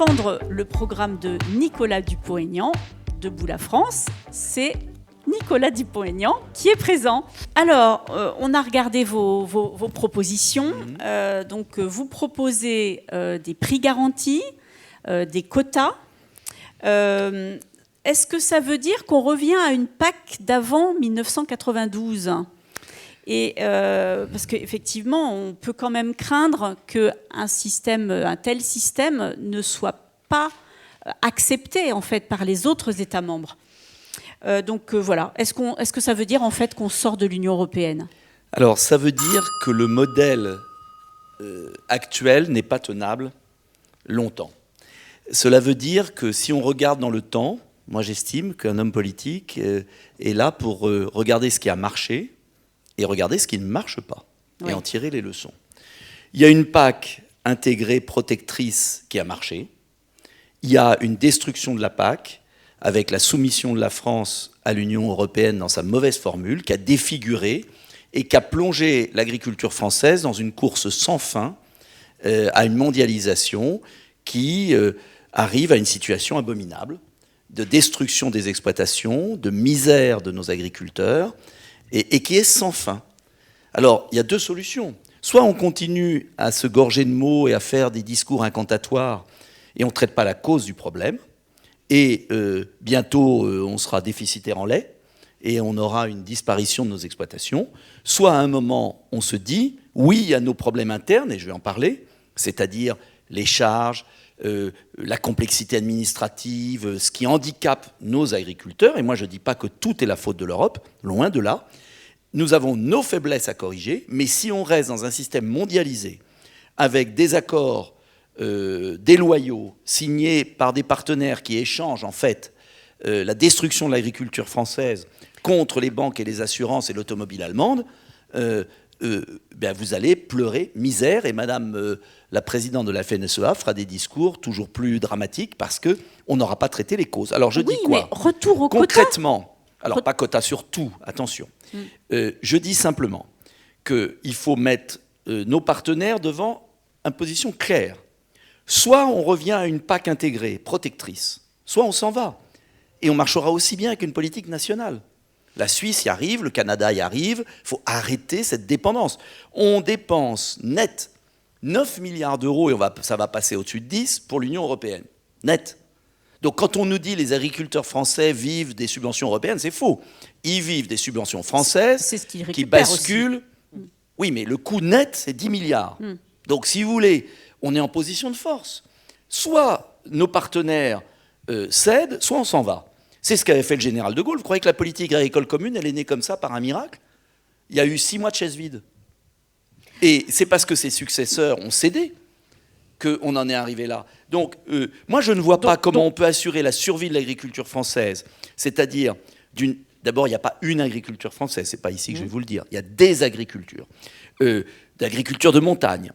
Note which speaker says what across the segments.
Speaker 1: défendre le programme de Nicolas Dupont-Aignan, Debout la France. C'est Nicolas Dupont-Aignan qui est présent. Alors, on a regardé vos propositions. Donc, vous proposez des prix garantis, des quotas. Est-ce que ça veut dire qu'on revient à une PAC d'avant 1992 ? Et parce qu'effectivement, on peut quand même craindre un tel système ne soit pas accepté en fait par les autres États membres. Donc voilà. Est-ce que ça veut dire en fait qu'on sort de l'Union européenne ?
Speaker 2: Alors, ça veut dire que le modèle actuel n'est pas tenable longtemps. Cela veut dire que si on regarde dans le temps, moi j'estime qu'un homme politique est là pour regarder ce qui a marché et regarder ce qui ne marche pas, et en tirer les leçons. Il y a une PAC intégrée, protectrice, qui a marché. Il y a une destruction de la PAC, avec la soumission de la France à l'Union européenne dans sa mauvaise formule, qui a défiguré et qui a plongé l'agriculture française dans une course sans fin à une mondialisation qui arrive à une situation abominable de destruction des exploitations, de misère de nos agriculteurs, et qui est sans fin. Alors, il y a deux solutions. Soit on continue à se gorger de mots et à faire des discours incantatoires et on ne traite pas la cause du problème, et bientôt on sera déficitaire en lait et on aura une disparition de nos exploitations. Soit à un moment on se dit, oui, il y a nos problèmes internes, et je vais en parler, c'est-à-dire les charges, la complexité administrative, ce qui handicape nos agriculteurs. Et moi, je ne dis pas que tout est la faute de l'Europe, loin de là. Nous avons nos faiblesses à corriger, mais si on reste dans un système mondialisé, avec des accords déloyaux, signés par des partenaires qui échangent, en fait, la destruction de l'agriculture française contre les banques et les assurances et l'automobile allemande, vous allez pleurer misère, et Madame la présidente de la FNSEA fera des discours toujours plus dramatiques parce qu'on n'aura pas traité les causes. Alors je dis quoi ?
Speaker 1: Mais retour au
Speaker 2: concrètement, alors pas quota sur tout, attention. Je dis simplement qu'il faut mettre nos partenaires devant une position claire. Soit on revient à une PAC intégrée, protectrice, soit on s'en va. Et on marchera aussi bien avec une politique nationale. La Suisse y arrive, le Canada y arrive, il faut arrêter cette dépendance. On dépense net 9 milliards d'euros, et ça va passer au-dessus de 10 pour l'Union européenne. Net. Donc quand on nous dit les agriculteurs français vivent des subventions européennes, c'est faux. Ils vivent des subventions françaises qui basculent. Aussi. Oui, mais le coût net, c'est 10 milliards. Donc si vous voulez, on est en position de force. Soit nos partenaires cèdent, soit on s'en va. C'est ce qu'avait fait le général de Gaulle. Vous croyez que la politique agricole commune, elle est née comme ça, par un miracle ? Il y a eu 6 mois de chaises vides. Et c'est parce que ses successeurs ont cédé qu'on en est arrivé là. Donc, moi, je ne vois pas comment on peut assurer la survie de l'agriculture française. C'est-à-dire, d'abord, il n'y a pas une agriculture française, c'est pas ici que je vais vous le dire. Il y a des agricultures. D'agriculture de montagne,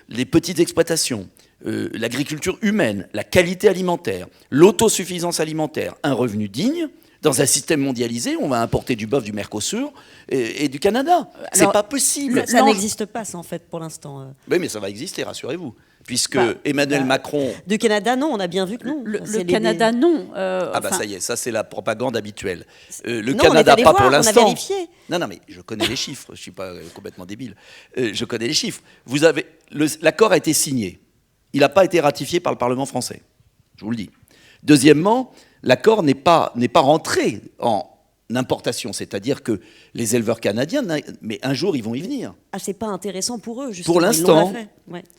Speaker 2: les petites exploitations, l'agriculture humaine, la qualité alimentaire, l'autosuffisance alimentaire, un revenu digne. Dans un système mondialisé, on va importer du bœuf du Mercosur et du Canada. C'est pas possible.
Speaker 3: Ça n'existe pas, ça, en fait, pour l'instant.
Speaker 2: Oui, mais ça va exister, rassurez-vous. Puisque Emmanuel Macron...
Speaker 3: Du Canada, non, on a bien vu que non.
Speaker 1: Le Canada, non.
Speaker 2: Ça y est, ça c'est la propagande habituelle. Le Canada, pas pour l'instant.
Speaker 3: On a vérifié.
Speaker 2: Non, mais je connais les chiffres, je ne suis pas complètement débile. Je connais les chiffres. L'accord a été signé. Il n'a pas été ratifié par le Parlement français. Je vous le dis. Deuxièmement, l'accord n'est pas rentré en importation, c'est-à-dire que les éleveurs canadiens, mais un jour ils vont y venir.
Speaker 3: Ah, c'est pas intéressant pour eux, justement.
Speaker 2: Pour l'instant.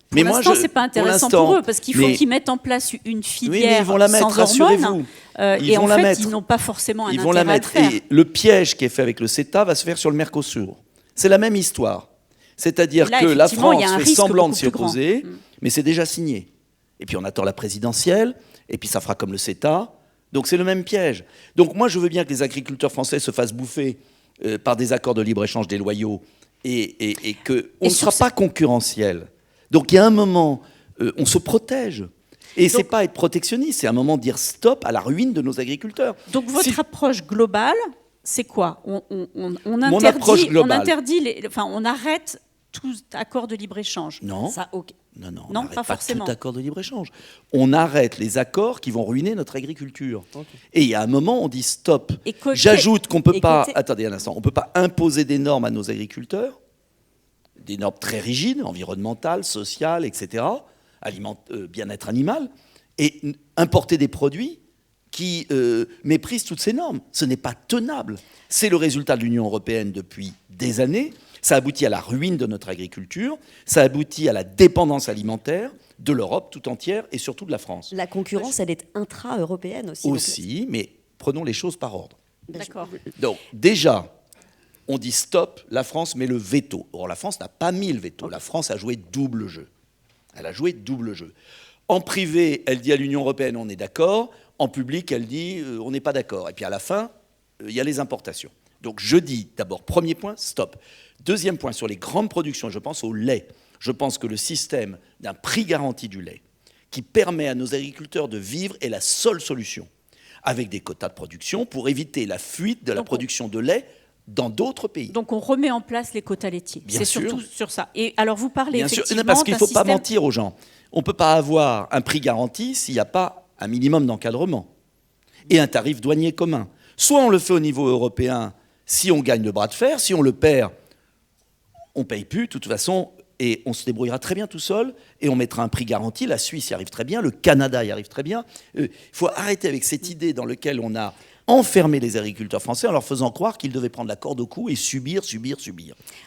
Speaker 1: Pour l'instant, c'est pas intéressant pour eux, parce qu'il faut qu'ils mettent en place une filière sans hormones. Et en fait, ils n'ont pas forcément un intérêt à le faire.
Speaker 2: Et le piège qui est fait avec le CETA va se faire sur le Mercosur. C'est la même histoire. C'est-à-dire que la France fait semblant de s'y opposer, mais c'est déjà signé. Et puis on attend la présidentielle, et puis ça fera comme le CETA. Donc c'est le même piège. Donc moi je veux bien que les agriculteurs français se fassent bouffer par des accords de libre-échange déloyaux et qu'on ne sera pas concurrentiel. Donc il y a un moment, on se protège. Et ce n'est pas être protectionniste, c'est un moment de dire stop à la ruine de nos agriculteurs.
Speaker 1: Donc votre approche globale, c'est quoi ? On arrête tout accord de libre-échange.
Speaker 2: Non.
Speaker 3: Ça, ok.
Speaker 2: Non, on
Speaker 1: Non,
Speaker 2: n'arrête
Speaker 1: pas
Speaker 2: pas
Speaker 1: forcément.
Speaker 2: tout accord de libre-échange. On arrête les accords qui vont ruiner notre agriculture.
Speaker 3: Ok.
Speaker 2: Et il y a un moment, on dit stop.
Speaker 1: Et
Speaker 2: J'ajoute qu'on peut pas...
Speaker 3: côté-
Speaker 2: Attendez un instant. On ne peut pas imposer des normes à nos agriculteurs, des normes très rigides, environnementales, sociales, etc., bien-être animal, et importer des produits qui méprisent toutes ces normes. Ce n'est pas tenable. C'est le résultat de l'Union européenne depuis des années. Ça aboutit à la ruine de notre agriculture, ça aboutit à la dépendance alimentaire de l'Europe tout entière et surtout de la France.
Speaker 3: La concurrence, elle est intra-européenne aussi.
Speaker 2: Aussi, mais prenons les choses par ordre.
Speaker 1: D'accord.
Speaker 2: Donc déjà, on dit stop, la France met le veto. Or, la France n'a pas mis le veto. La France a joué double jeu. Elle a joué double jeu. En privé, elle dit à l'Union européenne, on est d'accord. En public, elle dit, on n'est pas d'accord. Et puis à la fin, il y a les importations. Donc je dis d'abord, premier point, stop. Deuxième point, sur les grandes productions, je pense au lait. Je pense que le système d'un prix garanti du lait, qui permet à nos agriculteurs de vivre, est la seule solution, avec des quotas de production pour éviter la fuite de la production de lait dans d'autres pays.
Speaker 1: Donc on remet en place les quotas laitiers.
Speaker 2: Bien
Speaker 1: C'est
Speaker 2: sûr.
Speaker 1: surtout sur ça. Et alors vous parlez
Speaker 2: Bien sûr,
Speaker 1: effectivement
Speaker 2: parce qu'il ne faut
Speaker 1: d'un
Speaker 2: pas
Speaker 1: système-
Speaker 2: mentir aux gens. On ne peut pas avoir un prix garanti s'il n'y a pas un minimum d'encadrement et un tarif douanier commun. Soit on le fait au niveau européen si on gagne le bras de fer, si on le perd, on ne paye plus, de toute façon, et on se débrouillera très bien tout seul, et on mettra un prix garanti. La Suisse y arrive très bien, le Canada y arrive très bien. Il faut arrêter avec cette idée dans laquelle on a enfermé les agriculteurs français en leur faisant croire qu'ils devaient prendre la corde au cou et subir. Ce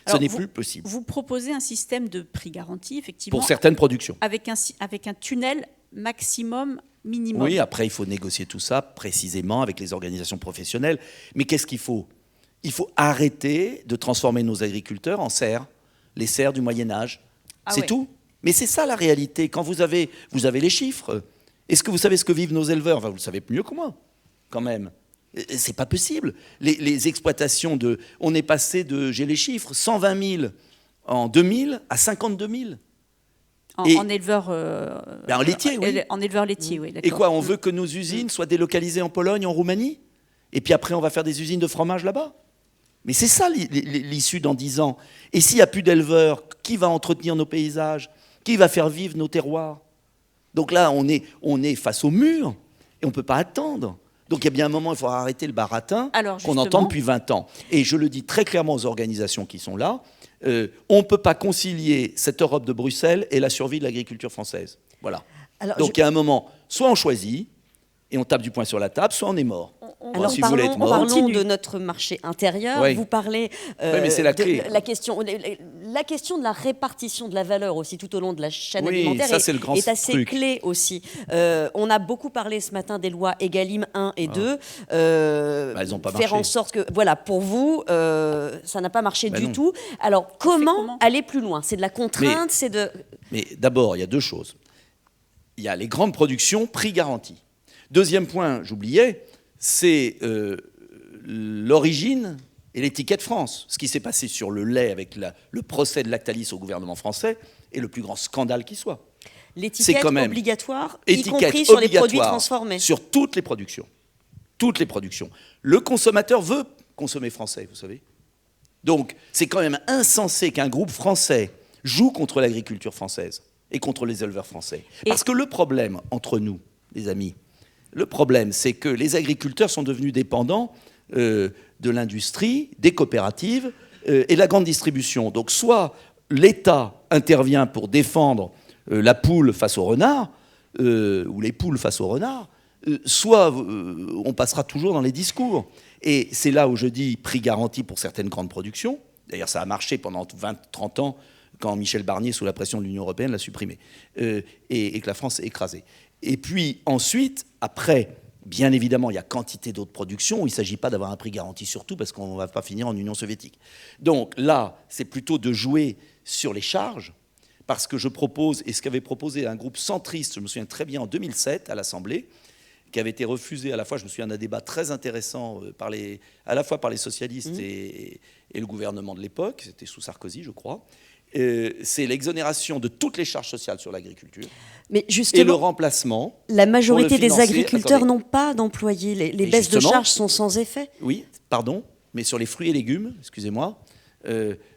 Speaker 1: Alors,
Speaker 2: n'est plus possible.
Speaker 1: Vous proposez un système de prix garanti, effectivement,
Speaker 2: Pour certaines productions.
Speaker 1: avec un tunnel maximum, minimum.
Speaker 2: Oui, après, il faut négocier tout ça précisément avec les organisations professionnelles. Mais qu'est-ce qu'il faut ? Il faut arrêter de transformer nos agriculteurs en serfs, les serfs du Moyen-Âge. C'est
Speaker 1: ouais.
Speaker 2: tout. Mais c'est ça la réalité. Quand vous avez les chiffres, est-ce que vous savez ce que vivent nos éleveurs ? Enfin, vous le savez mieux que moi, quand même. C'est pas possible. Les exploitations de... On est passé de, j'ai les chiffres, 120 000 en 2000 à 52 000.
Speaker 1: En éleveur...
Speaker 2: En laitier, oui.
Speaker 1: En éleveur laitier, oui, d'accord.
Speaker 2: Et quoi, on veut que nos usines soient délocalisées en Pologne, en Roumanie ? Et puis après, on va faire des usines de fromage là-bas ? Mais c'est ça l'issue dans 10 ans. Et s'il n'y a plus d'éleveurs, qui va entretenir nos paysages ? Qui va faire vivre nos terroirs ? Donc là, on est face au mur et on ne peut pas attendre. Donc il y a bien un moment, il faut arrêter le baratin qu'on entend depuis 20 ans. Et je le dis très clairement aux organisations qui sont là, on ne peut pas concilier cette Europe de Bruxelles et la survie de l'agriculture française. Voilà.
Speaker 3: Alors,
Speaker 2: donc il y a un moment, soit on choisit et on tape du poing sur la table, soit on est mort.
Speaker 3: Alors
Speaker 2: si vous voulez être mort,
Speaker 3: parlons de notre marché intérieur.
Speaker 2: Oui.
Speaker 3: Vous parlez
Speaker 2: mais c'est la clé.
Speaker 3: de la question de la répartition de la valeur aussi tout au long de la chaîne
Speaker 2: Oui,
Speaker 3: alimentaire
Speaker 2: ça, c'est le grand
Speaker 3: est assez
Speaker 2: truc.
Speaker 3: clé aussi. On a beaucoup parlé ce matin des lois Egalim 1 et 2.
Speaker 2: Elles n'ont pas
Speaker 3: faire
Speaker 2: marché.
Speaker 3: en sorte que, voilà, pour vous, ça n'a pas marché du
Speaker 2: non.
Speaker 3: tout. Alors comment aller plus loin ? C'est de la contrainte, c'est de...
Speaker 2: Mais d'abord, il y a deux choses. Il y a les grandes productions, prix garanti. Deuxième point, j'oubliais, c'est l'origine et l'étiquette France. Ce qui s'est passé sur le lait avec le procès de Lactalis au gouvernement français est le plus grand scandale qui soit.
Speaker 3: L'étiquette
Speaker 2: quand même
Speaker 3: obligatoire, y
Speaker 2: étiquette
Speaker 3: compris sur les produits
Speaker 2: obligatoire
Speaker 3: transformés.
Speaker 2: Sur toutes les productions. Toutes les productions. Le consommateur veut consommer français, vous savez. Donc, c'est quand même insensé qu'un groupe français joue contre l'agriculture française et contre les éleveurs français. Parce que le problème entre nous, les amis, le problème, c'est que les agriculteurs sont devenus dépendants de l'industrie, des coopératives et de la grande distribution. Donc, soit l'État intervient pour défendre la poule face au renard, ou les poules face au renard, soit on passera toujours dans les discours. Et c'est là où je dis prix garanti pour certaines grandes productions. D'ailleurs, ça a marché pendant 20-30 ans quand Michel Barnier, sous la pression de l'Union européenne, l'a supprimé. Et que la France est écrasée. Et puis ensuite, après, bien évidemment, il y a quantité d'autres productions où il ne s'agit pas d'avoir un prix garanti sur tout parce qu'on ne va pas finir en Union soviétique. Donc là, c'est plutôt de jouer sur les charges parce que je propose, et ce qu'avait proposé un groupe centriste, je me souviens très bien, en 2007 à l'Assemblée, qui avait été refusé à la fois, je me souviens d'un débat très intéressant à la fois par les socialistes et le gouvernement de l'époque, c'était sous Sarkozy, je crois. C'est l'exonération de toutes les charges sociales sur l'agriculture.
Speaker 3: Mais justement,
Speaker 2: et le remplacement.
Speaker 3: La majorité
Speaker 2: pour le
Speaker 3: des
Speaker 2: financer.
Speaker 3: agriculteurs
Speaker 2: Attendez.
Speaker 3: n'ont pas d'employés. Les
Speaker 2: Et
Speaker 3: baisses de
Speaker 2: justement,
Speaker 3: charges sont sans effet.
Speaker 2: Oui, pardon, mais sur les fruits et légumes, excusez-moi,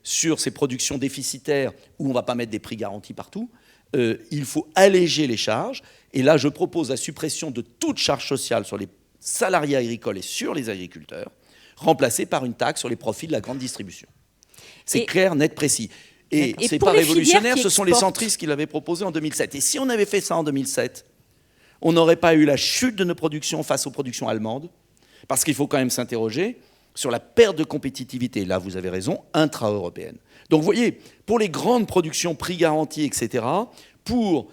Speaker 2: sur ces productions déficitaires où on ne va pas mettre des prix garantis partout. Il faut alléger les charges. Et là, je propose la suppression de toute charge sociale sur les salariés agricoles et sur les agriculteurs, remplacée par une taxe sur les profits de la grande distribution. C'est clair, net, précis. Et ce n'est pas révolutionnaire, ce sont les centristes qui l'avaient proposé en 2007. Et si on avait fait ça en 2007, on n'aurait pas eu la chute de nos productions face aux productions allemandes, parce qu'il faut quand même s'interroger sur la perte de compétitivité, là vous avez raison, intra-européenne. Donc vous voyez, pour les grandes productions prix garantis, etc., pour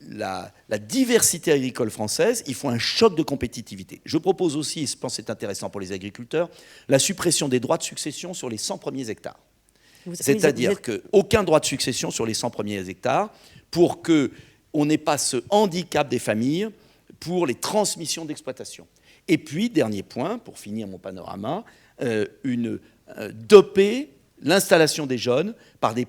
Speaker 2: la diversité agricole française, il faut un choc de compétitivité. Je propose aussi, et je pense que c'est intéressant pour les agriculteurs, la suppression des droits de succession sur les 100 premiers hectares. C'est-à-dire qu'aucun droit de succession sur les 100 premiers hectares pour qu'on n'ait pas ce handicap des familles pour les transmissions d'exploitation. Et puis, dernier point, pour finir mon panorama, doper l'installation des jeunes par des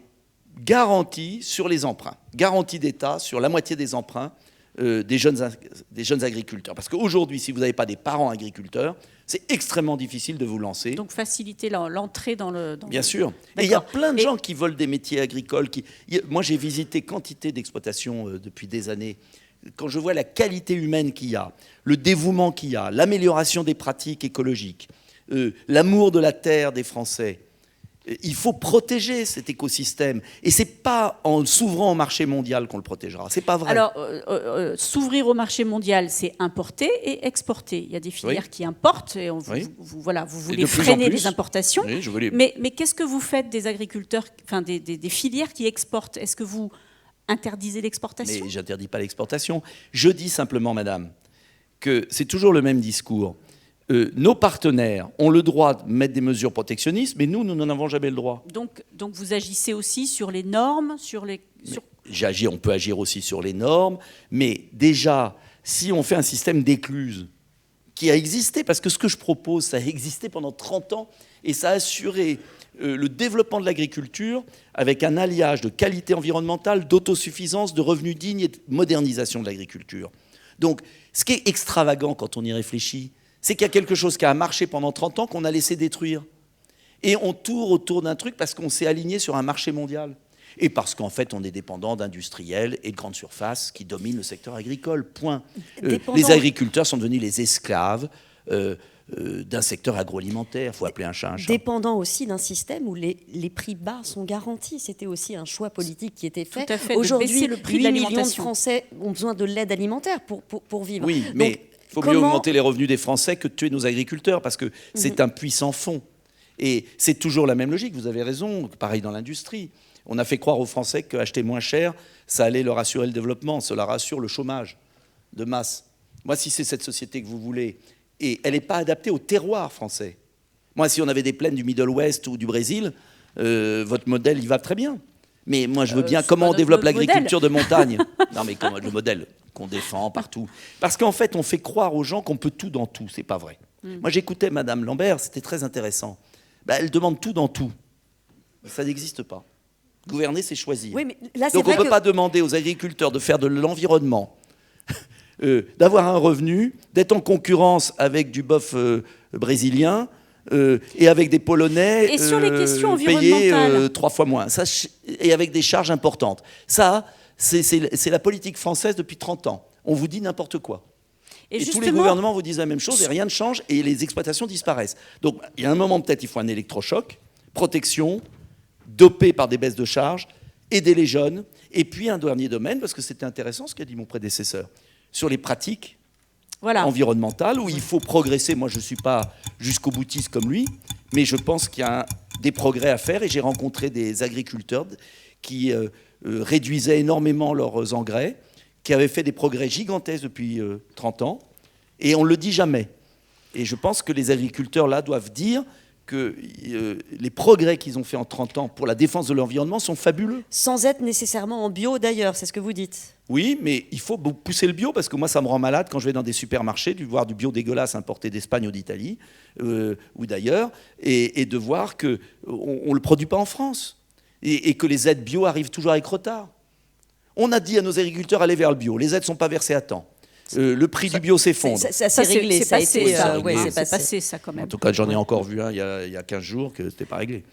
Speaker 2: garanties sur les emprunts, garanties d'État sur la moitié des emprunts des jeunes agriculteurs. Parce qu'aujourd'hui, si vous n'avez pas des parents agriculteurs, c'est extrêmement difficile de vous lancer.
Speaker 1: Donc faciliter l'entrée dans le...
Speaker 2: Bien sûr. Et il y a plein de gens qui veulent des métiers agricoles. Moi, j'ai visité quantité d'exploitations depuis des années. Quand je vois la qualité humaine qu'il y a, le dévouement qu'il y a, l'amélioration des pratiques écologiques, l'amour de la terre des Français, il faut protéger cet écosystème. Et ce n'est pas en s'ouvrant au marché mondial qu'on le protégera. Ce n'est pas vrai.
Speaker 1: Alors, s'ouvrir au marché mondial, c'est importer et exporter. Il y a des filières qui importent et vous voulez freiner les importations. Oui, mais qu'est-ce que vous faites des agriculteurs, enfin des filières qui exportent? Est-ce que vous interdisez l'exportation?
Speaker 2: Mais je n'interdis pas l'exportation. Je dis simplement, madame, que c'est toujours le même discours. Nos partenaires ont le droit de mettre des mesures protectionnistes, mais nous n'en avons jamais le droit.
Speaker 1: Donc vous agissez aussi sur les normes,
Speaker 2: on peut agir aussi sur les normes, mais déjà, si on fait un système d'écluses qui a existé, parce que ce que je propose, ça a existé pendant 30 ans, et ça a assuré le développement de l'agriculture avec un alliage de qualité environnementale, d'autosuffisance, de revenus dignes et de modernisation de l'agriculture. Donc, ce qui est extravagant quand on y réfléchit, c'est qu'il y a quelque chose qui a marché pendant 30 ans qu'on a laissé détruire. Et on tourne autour d'un truc parce qu'on s'est aligné sur un marché mondial. Et parce qu'en fait, on est dépendant d'industriels et de grandes surfaces qui dominent le secteur agricole. Point. Les agriculteurs sont devenus les esclaves d'un secteur agroalimentaire. Il faut appeler un chat un chat.
Speaker 3: Dépendant aussi d'un système où les prix bas sont garantis. C'était aussi un choix politique qui était fait.
Speaker 1: Tout à fait.
Speaker 3: Aujourd'hui,
Speaker 1: le prix
Speaker 3: 8
Speaker 1: de
Speaker 3: millions de Français ont besoin de l'aide alimentaire pour vivre.
Speaker 2: Oui, mais il faut mieux augmenter les revenus des Français que de tuer nos agriculteurs, parce que c'est un puits sans fond. Et c'est toujours la même logique, vous avez raison, pareil dans l'industrie. On a fait croire aux Français qu'acheter moins cher, ça allait leur assurer le développement, cela rassure le chômage de masse. Moi, si c'est cette société que vous voulez, et elle n'est pas adaptée au terroir français. Moi, si on avait des plaines du Middle West ou du Brésil, votre modèle, il va très bien. Mais moi, je veux bien comment on développe l'agriculture de montagne. Non, mais comment, le modèle qu'on défend partout. Parce qu'en fait, on fait croire aux gens qu'on peut tout dans tout. C'est pas vrai. Moi, j'écoutais Madame Lambert, c'était très intéressant. Elle demande tout dans tout. Ça n'existe pas. Gouverner, c'est choisir.
Speaker 3: Oui, mais là,
Speaker 2: donc, on ne peut pas demander aux agriculteurs de faire de l'environnement, d'avoir un revenu, d'être en concurrence avec du bœuf brésilien et avec des Polonais
Speaker 1: et sur les questions
Speaker 2: payés 3 fois moins. Ça, et avec des charges importantes. Ça, c'est la politique française depuis 30 ans. On vous dit n'importe quoi. Et tous les gouvernements vous disent la même chose et rien ne change et les exploitations disparaissent. Donc, il y a un moment, peut-être, il faut un électrochoc, protection, dopé par des baisses de charges, aider les jeunes. Et puis, un dernier domaine, parce que c'était intéressant ce qu'a dit mon prédécesseur, sur les pratiques environnementales, où il faut progresser. Moi, je ne suis pas jusqu'au boutiste comme lui, mais je pense qu'il y a des progrès à faire. Et j'ai rencontré des agriculteurs qui réduisaient énormément leurs engrais, qui avaient fait des progrès gigantesques depuis 30 ans, et on ne le dit jamais. Et je pense que les agriculteurs, là, doivent dire que les progrès qu'ils ont fait en 30 ans pour la défense de l'environnement sont fabuleux.
Speaker 3: Sans être nécessairement en bio, d'ailleurs, c'est ce que vous dites.
Speaker 2: Oui, mais il faut pousser le bio, parce que moi, ça me rend malade quand je vais dans des supermarchés, de voir du bio dégueulasse importé d'Espagne ou d'Italie, ou d'ailleurs, et de voir qu'on ne le produit pas en France, et que les aides bio arrivent toujours avec retard. On a dit à nos agriculteurs, allez vers le bio. Les aides ne sont pas versées à temps. Le prix du bio s'effondre.
Speaker 3: Ça s'est réglé,
Speaker 1: c'est
Speaker 3: ça a
Speaker 1: passé,
Speaker 3: été...
Speaker 1: ça.
Speaker 3: ouais,
Speaker 1: C'est passé, ça, quand même.
Speaker 2: En tout cas, j'en ai encore vu un il y a 15 jours que c'était pas réglé.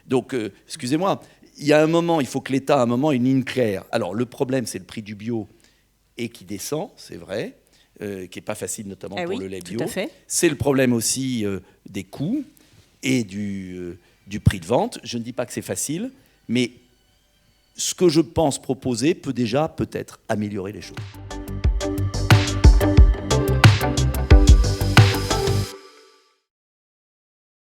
Speaker 2: Donc, excusez-moi, il y a un moment, il faut que l'État, à un moment, ait une ligne claire. Alors, le problème, c'est le prix du bio et qui descend, c'est vrai, qui n'est pas facile, notamment pour le lait bio.
Speaker 1: Tout à fait.
Speaker 2: C'est le problème aussi des coûts et du prix de vente. Je ne dis pas que c'est facile, mais ce que je pense proposer peut déjà peut-être améliorer les choses.